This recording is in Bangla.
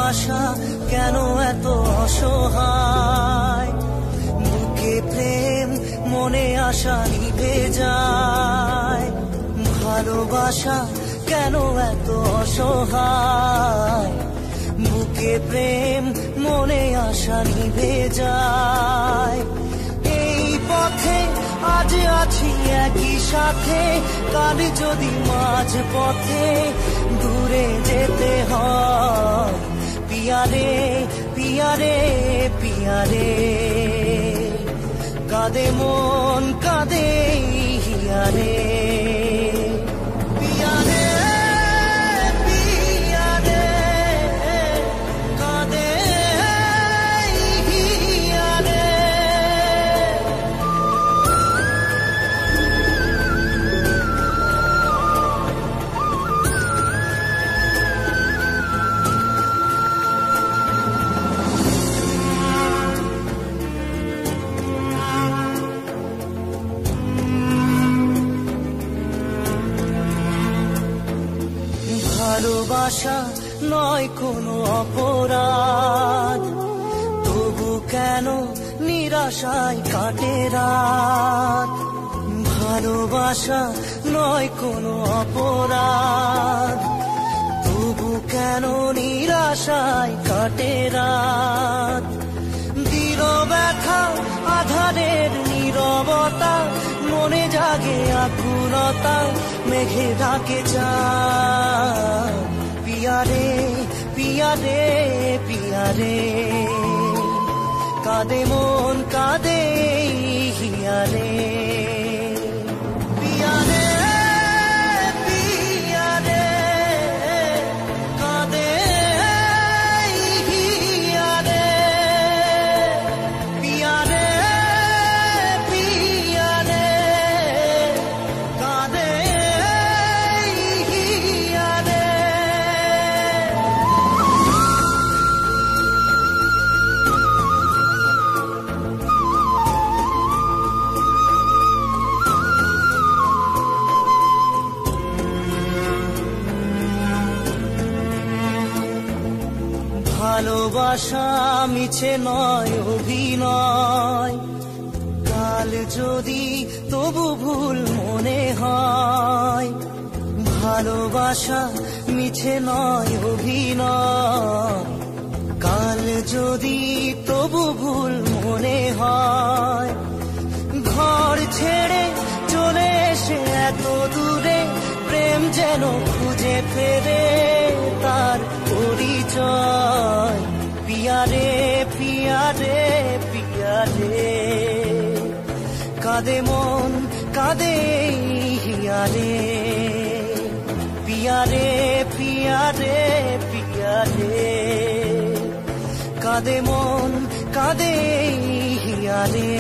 ভালোবাসা কেন এত অসহায়, বুকে প্রেম মনে আশা নিভে যায়। ভালোবাসা কেন এত অসহায়, বুকে প্রেম মনে আশা নিভে যায়। এই পথে আজ আছি একই সাথে, কাল যদি মাঝ পথে দূরে যেতে হয়। পিয়ারে পিয়ারে পিয়ারে, কাঁদে মন কাঁদে হিয়ারে। ভালোবাসা নয় কোনো অপরাধ, তবু কেন নিরাশায় কাটে রাত। ভালোবাসা নয় কোনো অপরাধ, তবু কেন নিরাশায় কাটে রাত। দৃঢ় ব্যথা আধারের নীরবতা, মনে জাগে আকুলতা, মেঘে ঢাকে চাঁদ। পিয়ারে পিয়ারে পিয়ারে, কাঁদে মন কাঁদে হিয়ারে। পিয়ারে পিয়ারে, কাঁদে হিয়ারে। পিয়ারে পিয়ারে, কাঁদে হিয়ারে। ভালোবাসা মিছে নয় অভিনয়, কাল যদি তবু ভুল মনে হয়। ভালোবাসা মিছে নয় অভিনয়, কাল যদি তবু ভুল মনে হয়। ঘর ছেড়ে চলে এসে এত দূরে, প্রেম যেন খুঁজে ফেরে তার পরিচয়। পিয়ারে পিয়ারে পিয়ারে, কাঁদে মন কাঁদে হিয়ারে। পিয়ারে পিয়ারে পিয়ারে, কাঁদে মন কাঁদে হিয়ারে।